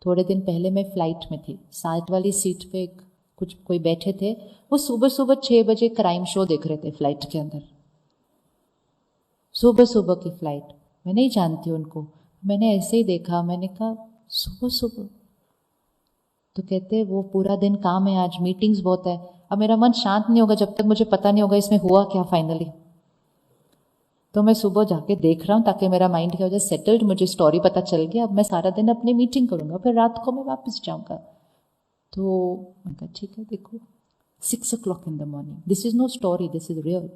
थोड़े दिन पहले मैं फ्लाइट में थी, साथ वाली सीट पे कुछ कोई बैठे थे, वो सुबह सुबह 6 बजे क्राइम शो देख रहे थे फ्लाइट के अंदर। सुबह सुबह की फ्लाइट, मैं नहीं जानती उनको, मैंने ऐसे ही देखा, मैंने कहा सुबह सुबह। तो कहते वो पूरा दिन काम है, आज मीटिंग्स बहुत है। अब मेरा मन शांत नहीं होगा जब तक मुझे पता नहीं होगा इसमें हुआ क्या फाइनली। तो मैं सुबह जाके देख रहा हूँ ताकि मेरा माइंड क्या हो जाए सेटल्ड, मुझे स्टोरी पता चल गया, अब मैं सारा दिन अपनी मीटिंग करूँगा, फिर रात को मैं वापस जाऊँगा। तो मैं कहा ठीक है, देखो 6 o'clock in the morning, this is no story, this is real.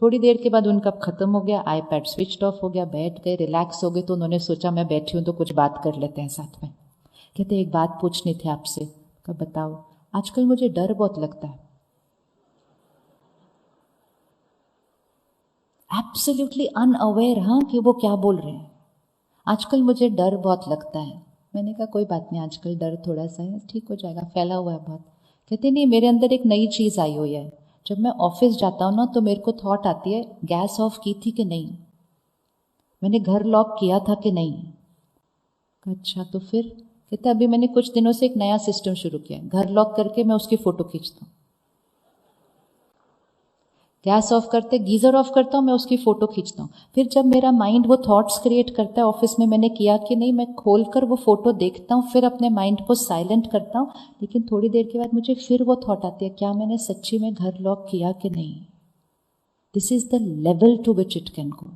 थोड़ी देर के बाद उनका खत्म हो गया, आईपैड स्विच ऑफ हो गया, बैठ गए, रिलैक्स हो गए। तो उन्होंने सोचा मैं बैठी हूँ तो कुछ बात कर लेते हैं साथ में। कहते एक बात पूछनी थी आपसे। कहा बताओ। आजकल मुझे डर बहुत लगता है। एब्सोल्युटली अनअवेयर, हाँ, कि वो क्या बोल रहे हैं। आजकल मुझे डर बहुत लगता है। मैंने कहा कोई बात नहीं, आजकल डर थोड़ा सा है, ठीक हो जाएगा, फैला हुआ है बहुत। कहते नहीं, मेरे अंदर एक नई चीज़ आई हुई है। जब मैं ऑफिस जाता हूँ ना तो मेरे को थॉट आती है गैस ऑफ की थी कि नहीं, मैंने घर लॉक किया था कि नहीं। अच्छा तो फिर। कहते अभी मैंने कुछ दिनों से एक नया सिस्टम शुरू किया है, घर लॉक करके मैं उसकी फ़ोटो खींचता हूँ। गैस ऑफ करते, गीज़र ऑफ करता हूँ, मैं उसकी फ़ोटो खींचता हूँ। फिर जब मेरा माइंड वो थॉट्स क्रिएट करता है ऑफिस में मैंने किया कि नहीं, मैं खोल कर वो फ़ोटो देखता हूँ, फिर अपने माइंड को साइलेंट करता हूँ। लेकिन थोड़ी देर के बाद मुझे फिर वो थॉट आती है, क्या मैंने सच्ची में घर लॉक किया कि नहीं। This is the level to which it can go,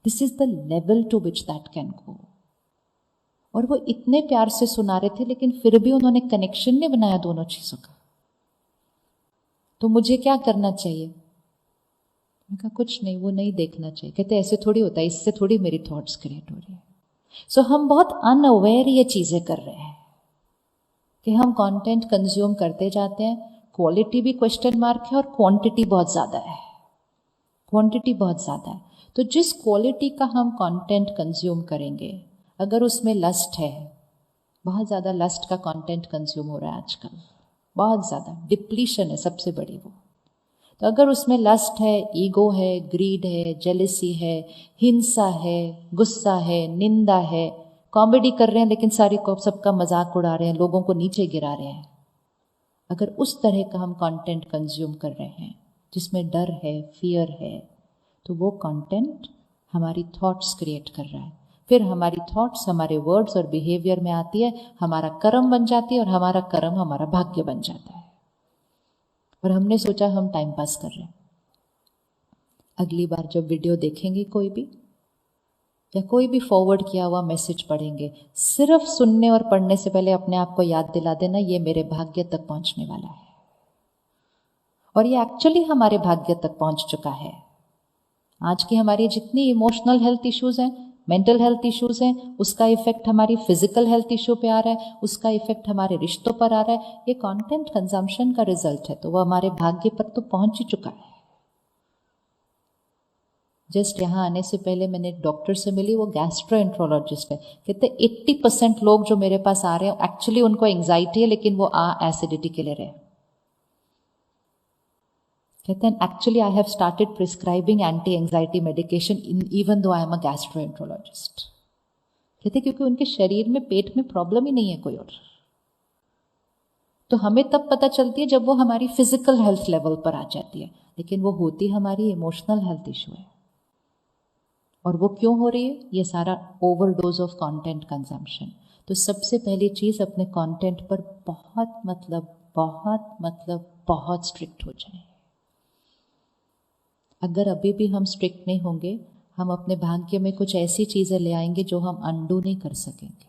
this is the level to which that can go. और वो इतने प्यार से सुना रहे थे, लेकिन फिर भी उन्होंने कनेक्शन नहीं बनाया दोनों चीज़ों का। तो मुझे क्या करना चाहिए। मैं कहा कुछ नहीं, वो नहीं देखना चाहिए। कहते ऐसे थोड़ी होता है, इससे थोड़ी मेरी थॉट्स क्रिएट हो रही है। सो हम बहुत अनअवेयर ये चीज़ें कर रहे हैं कि हम कंटेंट कंज्यूम करते जाते हैं। क्वालिटी भी क्वेश्चन मार्क है और क्वांटिटी बहुत ज़्यादा है, क्वांटिटी बहुत ज़्यादा है। तो जिस क्वालिटी का हम कंटेंट कंज्यूम करेंगे, अगर उसमें लस्ट है, बहुत ज़्यादा लस्ट का कंटेंट कंज्यूम हो रहा है आजकल, बहुत ज़्यादा डिप्लीशन है सबसे बड़ी वो। तो अगर उसमें लस्ट है, ईगो है, ग्रीड है, जेलिसी है, हिंसा है, गुस्सा है, निंदा है, कॉमेडी कर रहे हैं लेकिन सारी को सबका मजाक उड़ा रहे हैं, लोगों को नीचे गिरा रहे हैं, अगर उस तरह का हम कंटेंट कंज्यूम कर रहे हैं जिसमें डर है, फियर है, तो वो कंटेंट हमारी थॉट्स क्रिएट कर रहा है। फिर हमारी थॉट्स हमारे वर्ड्स और बिहेवियर में आती है, हमारा कर्म बन जाती है और हमारा कर्म हमारा भाग्य बन जाता है। और हमने सोचा हम टाइम पास कर रहे हैं। अगली बार जब वीडियो देखेंगे कोई भी, या कोई भी फॉरवर्ड किया हुआ मैसेज पढ़ेंगे, सिर्फ सुनने और पढ़ने से पहले अपने आप को याद दिला देना ये मेरे भाग्य तक पहुंचने वाला है। और ये एक्चुअली हमारे भाग्य तक पहुंच चुका है। आज की हमारी जितनी इमोशनल हेल्थ इश्यूज हैं, मेंटल हेल्थ इश्यूज हैं, उसका इफेक्ट हमारी फिजिकल हेल्थ इश्यू पे आ रहा है, उसका इफेक्ट हमारे रिश्तों पर आ रहा है। ये कंटेंट कंजम्पशन का रिजल्ट है, तो वो हमारे भाग्य पर तो पहुंच ही चुका है। जस्ट यहाँ आने से पहले मैंने एक डॉक्टर से मिली, वो गैस्ट्रोएंट्रोलॉजिस्ट है। कहते 80% लोग जो मेरे पास आ रहे हैं एक्चुअली उनको एंग्जाइटी है, लेकिन वो एसिडिटी के ले रहे हैं। कहते हैं actually I have started prescribing anti anxiety medication even though I am a gastroenterologist. कहते क्योंकि उनके शरीर में, पेट में प्रॉब्लम ही नहीं है कोई और। तो हमें तब पता चलती है जब वो हमारी फिजिकल हेल्थ लेवल पर आ जाती है, लेकिन वो होती हमारी इमोशनल हेल्थ इशू है। और वो क्यों हो रही है? ये सारा ओवरडोज ऑफ कंटेंट कंजम्पशन। तो सबसे पहली चीज़, अपने कंटेंट पर बहुत स्ट्रिक्ट हो जाए। अगर अभी भी हम स्ट्रिक्ट नहीं होंगे, हम अपने भाग्य में कुछ ऐसी चीज़ें ले आएंगे जो हम अंडू नहीं कर सकेंगे,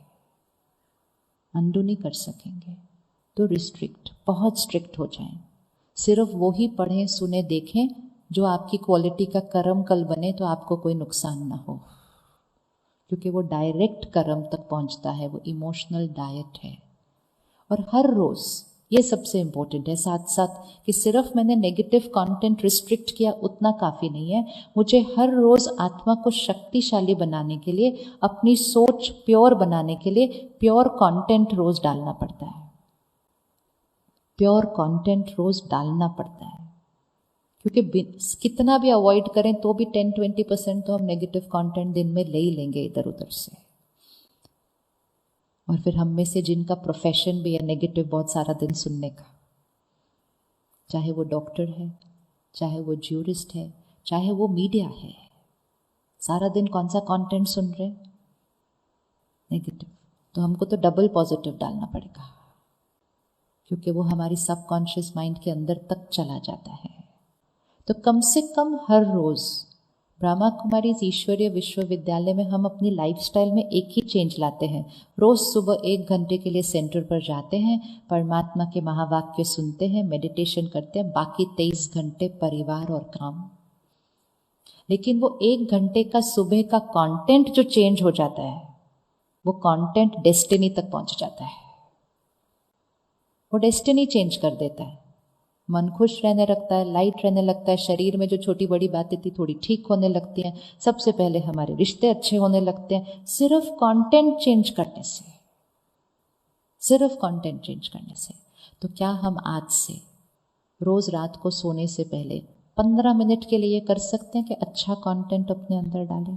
अंडू नहीं कर सकेंगे। तो रिस्ट्रिक्ट, बहुत स्ट्रिक्ट हो जाएं। सिर्फ वो ही पढ़ें, सुने, देखें जो आपकी क्वालिटी का कर्म कल बने, तो आपको कोई नुकसान ना हो, क्योंकि वो डायरेक्ट कर्म तक पहुंचता है, वो इमोशनल डाइट है। और हर रोज़, ये सबसे इम्पोर्टेंट है, साथ साथ कि सिर्फ मैंने नेगेटिव कंटेंट रिस्ट्रिक्ट किया उतना काफ़ी नहीं है। मुझे हर रोज़ आत्मा को शक्तिशाली बनाने के लिए, अपनी सोच प्योर बनाने के लिए प्योर कंटेंट रोज़ डालना पड़ता है, प्योर कंटेंट रोज़ डालना पड़ता है। क्योंकि कितना भी अवॉइड करें तो भी 10-20% तो हम नेगेटिव कंटेंट दिन में ले ही लेंगे इधर उधर से। और फिर हम में से जिनका प्रोफेशन भी है नेगेटिव बहुत सारा दिन सुनने का, चाहे वो डॉक्टर है, चाहे वो ज्यूरिस्ट है, चाहे वो मीडिया है, सारा दिन कौन सा कंटेंट सुन रहे? नेगेटिव। तो हमको तो डबल पॉजिटिव डालना पड़ेगा, क्योंकि वो हमारी सबकॉन्शियस माइंड के अंदर तक चला जाता है। तो कम से कम हर रोज ब्रह्मा कुमारी ईश्वरीय विश्वविद्यालय में हम अपनी लाइफस्टाइल में एक ही चेंज लाते हैं। रोज सुबह 1 घंटे के लिए सेंटर पर जाते हैं, परमात्मा के महावाक्य सुनते हैं, मेडिटेशन करते हैं, बाकी 23 घंटे परिवार और काम। लेकिन वो 1 घंटे का सुबह का कंटेंट जो चेंज हो जाता है, वो कंटेंट डेस्टिनी तक पहुंच जाता है। वो डेस्टिनी चेंज कर देता है। मन खुश रहने लगता है, लाइट रहने लगता है, शरीर में जो छोटी बड़ी बातें थी थोड़ी ठीक होने लगती हैं। सबसे पहले हमारे रिश्ते अच्छे होने लगते हैं, सिर्फ कंटेंट चेंज करने से, सिर्फ कंटेंट चेंज करने से। तो क्या हम आज से रोज रात को सोने से पहले 15 मिनट के लिए कर सकते हैं कि अच्छा कंटेंट अपने अंदर डालें?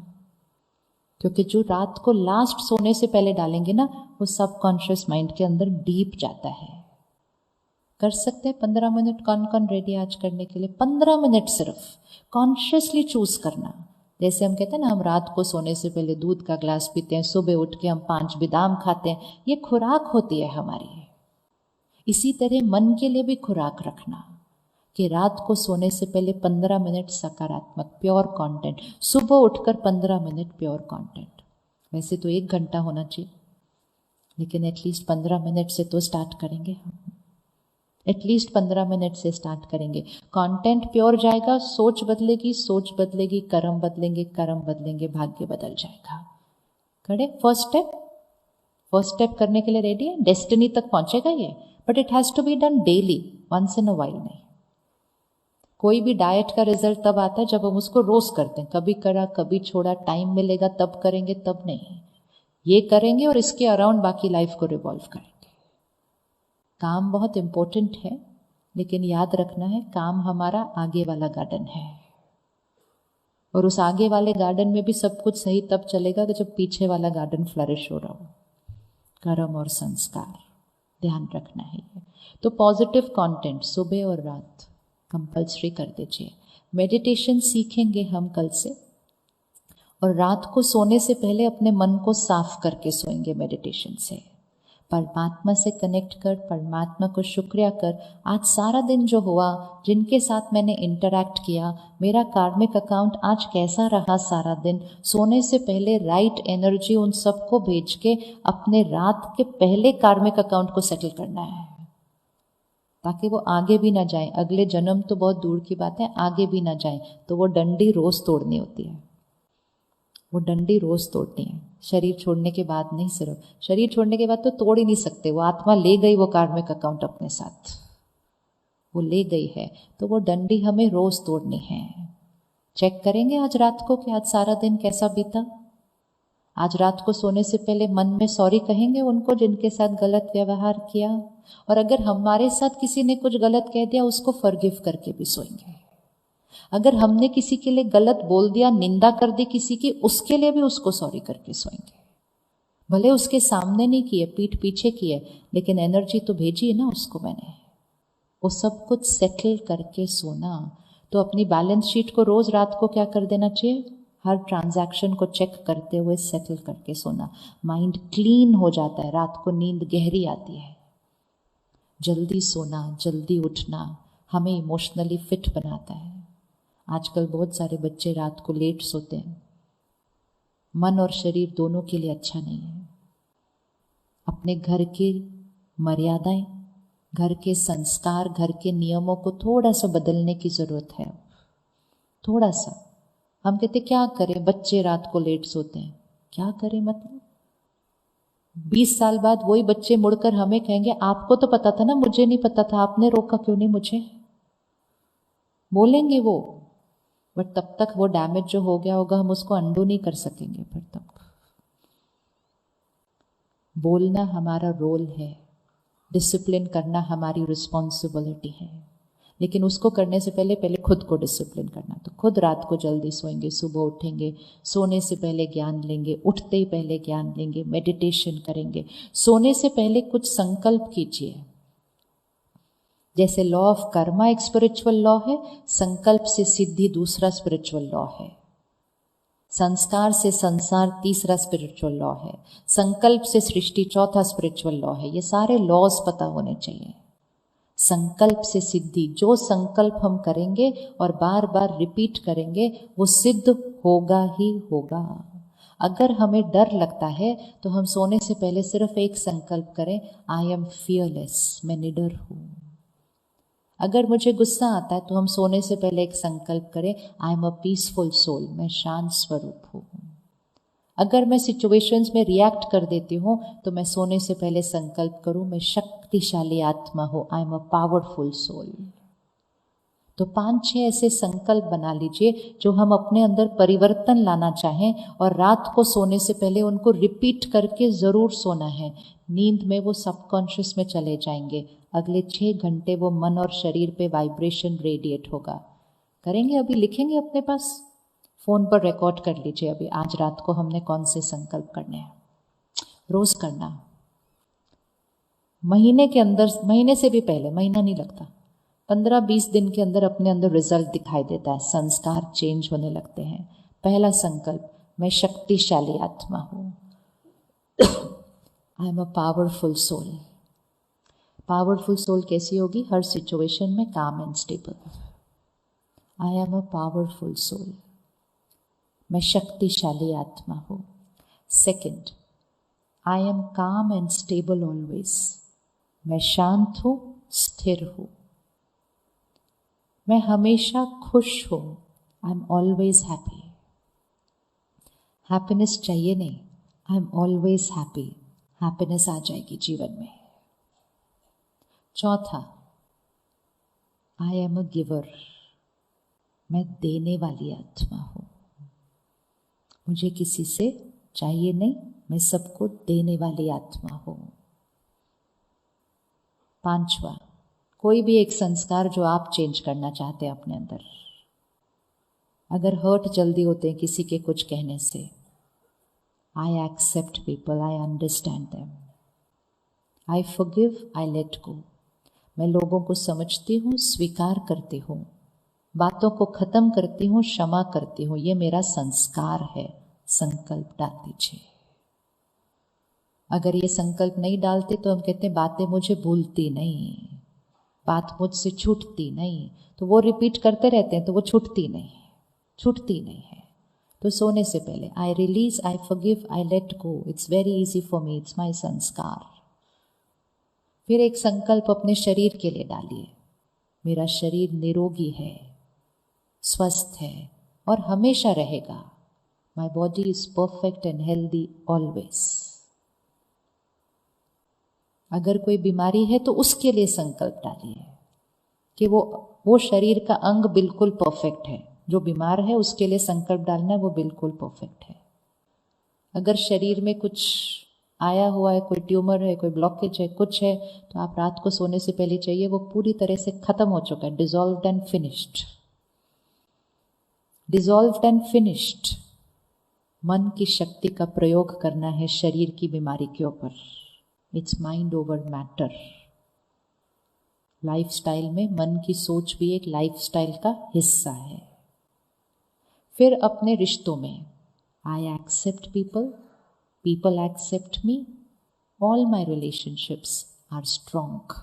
क्योंकि जो रात को लास्ट सोने से पहले डालेंगे ना, वो सबकॉन्शियस माइंड के अंदर डीप जाता है। कर सकते हैं 15 मिनट? कौन कौन रेडी आज करने के लिए? 15 मिनट सिर्फ कॉन्शियसली चूज करना। जैसे हम कहते हैं ना, हम रात को सोने से पहले दूध का ग्लास पीते हैं, सुबह उठ के हम 5 बादाम खाते हैं, ये खुराक होती है हमारी। इसी तरह मन के लिए भी खुराक रखना कि रात को सोने से पहले 15 मिनट सकारात्मक प्योर कंटेंट, सुबह उठकर 15 मिनट प्योर कंटेंट। वैसे तो 1 घंटा होना चाहिए, लेकिन एटलीस्ट 15 मिनट से तो स्टार्ट करेंगे हम। एटलीस्ट 15 मिनट से स्टार्ट करेंगे। कंटेंट प्योर जाएगा, सोच बदलेगी, सोच बदलेगी, कर्म बदलेंगे, कर्म बदलेंगे, भाग्य बदल जाएगा। करे फर्स्ट स्टेप करने के लिए रेडी है? डेस्टिनी तक पहुंचेगा ये, but it has to be done daily, once in a while नहीं। कोई भी डाइट का रिजल्ट तब आता है जब हम उसको रोज करते हैं। कभी करा कभी छोड़ा, टाइम मिलेगा तब करेंगे, तब नहीं। ये करेंगे और इसके अराउंड बाकी लाइफ को रिवॉल्व करेंगे। काम बहुत इंपॉर्टेंट है, लेकिन याद रखना है काम हमारा आगे वाला गार्डन है, और उस आगे वाले गार्डन में भी सब कुछ सही तब चलेगा कि जब पीछे वाला गार्डन फ्लरिश हो रहा हो। कर्म और संस्कार ध्यान रखना है। तो पॉजिटिव कंटेंट सुबह और रात कंपल्सरी कर दीजिए। मेडिटेशन सीखेंगे हम कल से, और रात को सोने से पहले अपने मन को साफ करके सोएंगे मेडिटेशन से। परमात्मा से कनेक्ट कर, परमात्मा को शुक्रिया कर, आज सारा दिन जो हुआ, जिनके साथ मैंने इंटरैक्ट किया, मेरा कार्मिक अकाउंट आज कैसा रहा सारा दिन, सोने से पहले राइट एनर्जी उन सबको भेज के अपने रात के पहले कार्मिक अकाउंट को सेटल करना है, ताकि वो आगे भी ना जाए। अगले जन्म तो बहुत दूर की बात है, आगे भी ना जाए। तो वो डंडी रोज तोड़नी होती है, वो डंडी रोज तोड़नी है। शरीर छोड़ने के बाद नहीं, सिर्फ शरीर छोड़ने के बाद तो तोड़ ही नहीं सकते, वो आत्मा ले गई वो कार्मिक अकाउंट अपने साथ, वो ले गई है। तो वो डंडी हमें रोज तोड़नी है। चेक करेंगे आज रात को कि आज सारा दिन कैसा बीता। आज रात को सोने से पहले मन में सॉरी कहेंगे उनको जिनके साथ गलत व्यवहार किया, और अगर हमारे साथ किसी ने कुछ गलत कह दिया उसको फॉरगिव करके भी सोएंगे। अगर हमने किसी के लिए गलत बोल दिया, निंदा कर दी किसी की, उसके लिए भी उसको सॉरी करके सोएंगे। भले उसके सामने नहीं किए, पीठ पीछे किए, लेकिन एनर्जी तो भेजी है ना उसको मैंने। वो सब कुछ सेटल करके सोना। तो अपनी बैलेंस शीट को रोज रात को क्या कर देना चाहिए? हर ट्रांजैक्शन को चेक करते हुए सेटल करके सोना। माइंड क्लीन हो जाता है, रात को नींद गहरी आती है। जल्दी सोना, जल्दी उठना हमें इमोशनली फिट बनाता है। आजकल बहुत सारे बच्चे रात को लेट सोते हैं, मन और शरीर दोनों के लिए अच्छा नहीं है। अपने घर की मर्यादाएं, घर के संस्कार, घर के नियमों को थोड़ा सा बदलने की जरूरत है। थोड़ा सा। हम कहते क्या करें, बच्चे रात को लेट सोते हैं, क्या करें मतलब? 20 साल बाद वही बच्चे मुड़कर हमें कहेंगे आपको तो पता था ना, मुझे नहीं पता था, आपने रोका क्यों नहीं मुझे? बोलेंगे वो, बट तब तक वो डैमेज जो हो गया होगा हम उसको अंडू नहीं कर सकेंगे। फिर तक बोलना हमारा रोल है, डिसिप्लिन करना हमारी रिस्पॉन्सिबिलिटी है। लेकिन उसको करने से पहले पहले खुद को डिसिप्लिन करना। तो खुद रात को जल्दी सोएंगे, सुबह उठेंगे, सोने से पहले ज्ञान लेंगे, उठते ही पहले ज्ञान लेंगे, मेडिटेशन करेंगे। सोने से पहले कुछ संकल्प कीजिए। जैसे लॉ ऑफ कर्मा एक स्पिरिचुअल लॉ है, संकल्प से सिद्धि दूसरा स्पिरिचुअल लॉ है, संस्कार से संसार तीसरा स्पिरिचुअल लॉ है, संकल्प से सृष्टि चौथा स्पिरिचुअल लॉ है। ये सारे लॉज पता होने चाहिए। संकल्प से सिद्धि, जो संकल्प हम करेंगे और बार बार रिपीट करेंगे वो सिद्ध होगा ही होगा। अगर हमें डर लगता है तो हम सोने से पहले सिर्फ एक संकल्प करें, आई एम फियरलेस, मैं निडर हूं। अगर मुझे गुस्सा आता है तो हम सोने से पहले एक संकल्प करें, I am a peaceful soul, मैं शांत स्वरूप हूँ। अगर मैं सिचुएशंस में रिएक्ट कर देती हूँ तो मैं सोने से पहले संकल्प करूँ, मैं शक्तिशाली आत्मा हूँ, I am a powerful soul. तो 5-6 ऐसे संकल्प बना लीजिए जो हम अपने अंदर परिवर्तन लाना चाहें, और रात को सोने से पहले उनको रिपीट करके ज़रूर सोना है। नींद में वो सबकॉन्शियस में चले जाएंगे। अगले 6 घंटे वो मन और शरीर पे वाइब्रेशन रेडिएट होगा। करेंगे? अभी लिखेंगे अपने पास, फ़ोन पर रिकॉर्ड कर लीजिए अभी, आज रात को हमने कौन से संकल्प करने हैं। रोज़ करना, महीने के अंदर, महीने से भी पहले, महीना नहीं लगता, 15-20 दिन के अंदर अपने अंदर रिजल्ट दिखाई देता है, संस्कार चेंज होने लगते हैं। पहला संकल्प, मैं शक्तिशाली आत्मा हूँ, I am a powerful soul. Powerful soul कैसी होगी? हर सिचुएशन में calm and stable. I am a powerful soul, मैं शक्तिशाली आत्मा हूँ। Second, I am calm and stable always, मैं शांत हूँ, स्थिर हूँ, मैं हमेशा खुश हूँ, I am always happy. Happiness चाहिए नहीं, I am always happy, happiness आ जाएगी जीवन में। चौथा, आई एम अ गिवर, मैं देने वाली आत्मा हूँ, मुझे किसी से चाहिए नहीं, मैं सबको देने वाली आत्मा हूँ। पांचवा, कोई भी एक संस्कार जो आप चेंज करना चाहते हैं अपने अंदर। अगर हर्ट जल्दी होते हैं किसी के कुछ कहने से, I accept people, I understand them, I forgive, I let go. मैं लोगों को समझती हूँ, स्वीकार करती हूँ, बातों को खत्म करती हूँ, क्षमा करती हूँ। ये मेरा संस्कार है। संकल्प डाल दीजिए। अगर ये संकल्प नहीं डालते तो हम कहते हैं बातें मुझे भूलती नहीं, बात मुझसे छूटती नहीं, तो वो रिपीट करते रहते हैं तो वो छूटती नहीं है। तो सोने से पहले I release, I forgive, I let go, it's very easy for me, it's my संस्कार। फिर एक संकल्प अपने शरीर के लिए डालिए, मेरा शरीर निरोगी है, स्वस्थ है और हमेशा रहेगा। My body is perfect and healthy always. अगर कोई बीमारी है तो उसके लिए संकल्प डालिए कि वो शरीर का अंग बिल्कुल परफेक्ट है। जो बीमार है उसके लिए संकल्प डालना है वो बिल्कुल परफेक्ट है। अगर शरीर में कुछ आया हुआ है, कोई ट्यूमर है, कोई ब्लॉकेज है, कुछ है, तो आप रात को सोने से पहले चाहिए वो पूरी तरह से खत्म हो चुका है, dissolved and finished. Dissolved and finished. मन की शक्ति का प्रयोग करना है शरीर की बीमारी के ऊपर। It's mind over matter. Lifestyle में मन की सोच भी एक लाइफस्टाइल का हिस्सा है। फिर अपने रिश्तों में I accept people, people accept me, all my relationships are strong.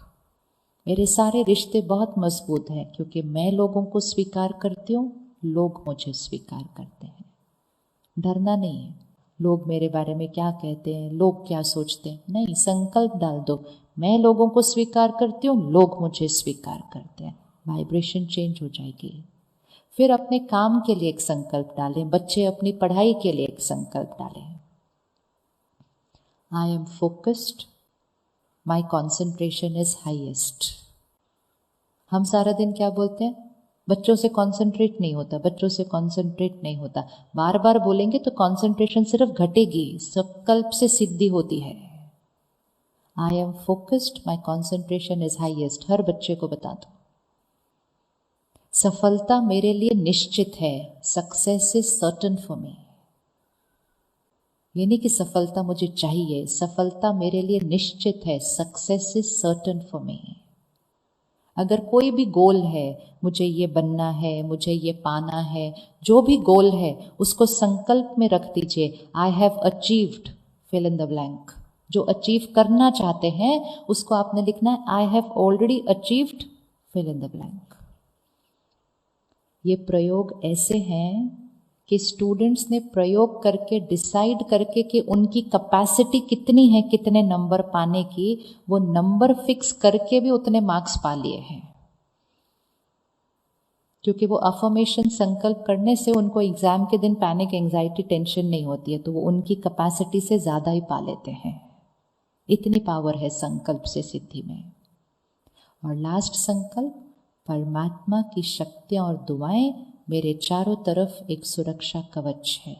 मेरे सारे रिश्ते बहुत मजबूत हैं क्योंकि मैं लोगों को स्वीकार करती हूँ, लोग मुझे स्वीकार करते हैं। डरना नहीं है लोग मेरे बारे में क्या कहते हैं, लोग क्या सोचते हैं, नहीं, संकल्प डाल दो, मैं लोगों को स्वीकार करती हूँ, लोग मुझे स्वीकार करते हैं। वाइब्रेशन चेंज हो जाएगी। फिर अपने काम के लिए एक संकल्प डालें, बच्चे अपनी पढ़ाई के लिए एक संकल्प डालें। आई am focused, my concentration is highest. हम सारा दिन क्या बोलते हैं, बच्चों से कॉन्सेंट्रेट नहीं होता, बच्चों से कॉन्सेंट्रेट नहीं होता। बार बार बोलेंगे तो कॉन्सेंट्रेशन सिर्फ घटेगी, संकल्प से सिद्धि होती है। I am focused, my concentration is highest. हर बच्चे को बता दो। सफलता मेरे लिए निश्चित है, success is certain for me. ये नहीं कि सफलता मुझे चाहिए, सफलता मेरे लिए निश्चित है, सक्सेस इज सर्टन फॉर मी। अगर कोई भी गोल है, मुझे ये बनना है, मुझे ये पाना है, जो भी गोल है उसको संकल्प में रख दीजिए, I have achieved, fill in the blank. जो अचीव करना चाहते हैं उसको आपने लिखना है, I have already achieved, fill in the blank. ये प्रयोग ऐसे हैं कि स्टूडेंट्स ने प्रयोग करके डिसाइड करके कि उनकी कैपेसिटी कितनी है कितने नंबर पाने की, वो नंबर फिक्स करके भी उतने मार्क्स पा लिए हैं। क्योंकि वो अफर्मेशन संकल्प करने से उनको एग्जाम के दिन पैनिक, एंजाइटी, टेंशन नहीं होती है, तो वो उनकी कैपेसिटी से ज़्यादा ही पा लेते हैं। इतनी पावर है संकल्प से सिद्धि में। और लास्ट संकल्प, परमात्मा की शक्तियाँ और दुआएं मेरे चारों तरफ एक सुरक्षा कवच है।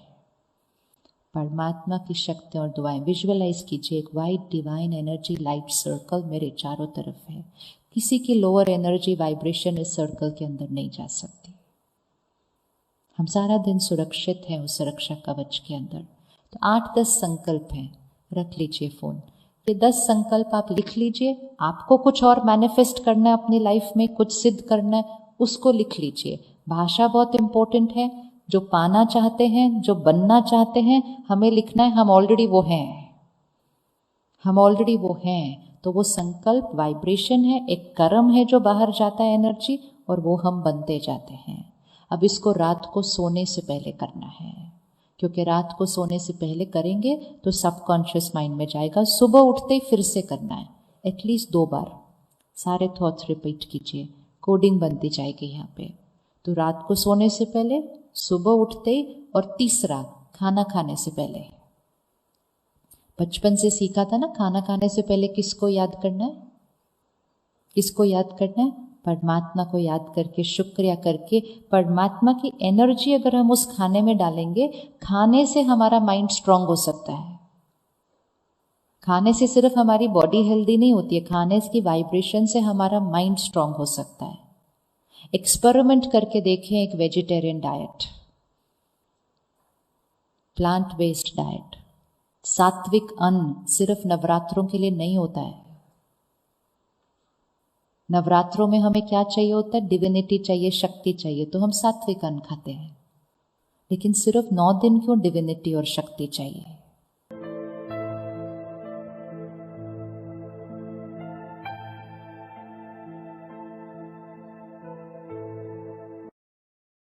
परमात्मा की शक्ति और दुआएं विजुअलाइज कीजिए, एक white divine energy light circle मेरे चारों तरफ है। किसी की लोअर एनर्जी वाइब्रेशन इस सर्कल के अंदर नहीं जा सकती। हम सारा दिन सुरक्षित हैं उस सुरक्षा कवच के अंदर। तो 8-10 संकल्प हैं, रख लीजिए फोन। ये 10 संकल्प आप लिख लीजिए। आपको कुछ और मैनिफेस्ट करना है अपनी लाइफ में, कुछ सिद्ध करना है, उसको लिख लीजिए। भाषा बहुत इंपॉर्टेंट है। जो पाना चाहते हैं, जो बनना चाहते हैं, हमें लिखना है हम ऑलरेडी वो हैं, हम ऑलरेडी वो हैं। तो वो संकल्प वाइब्रेशन है, एक कर्म है जो बाहर जाता है एनर्जी, और वो हम बनते जाते हैं। अब इसको रात को सोने से पहले करना है, क्योंकि रात को सोने से पहले करेंगे तो सबकॉन्शियस माइंड में जाएगा। सुबह उठते ही फिर से करना है, एटलीस्ट 2 बार सारे थॉट्स रिपीट कीजिए, कोडिंग बनती जाएगी यहाँ पे। तो रात को सोने से पहले, सुबह उठते ही, और तीसरा खाना खाने से पहले। बचपन से सीखा था ना, खाना खाने से पहले किसको याद करना है, किसको याद करना है? परमात्मा को याद करके, शुक्रिया करके। परमात्मा की एनर्जी अगर हम उस खाने में डालेंगे, खाने से हमारा माइंड स्ट्रांग हो सकता है। खाने से सिर्फ हमारी बॉडी हेल्दी नहीं होती है, खाने की वाइब्रेशन से हमारा माइंड स्ट्रांग हो सकता है। एक्सपेरिमेंट करके देखें एक vegetarian diet, plant based diet. सात्विक अन्न सिर्फ नवरात्रों के लिए नहीं होता है। नवरात्रों में हमें क्या चाहिए होता है? डिविनिटी चाहिए, शक्ति चाहिए, तो हम सात्विक अन्न खाते हैं। लेकिन सिर्फ 9 दिन क्यों डिविनिटी और शक्ति चाहिए?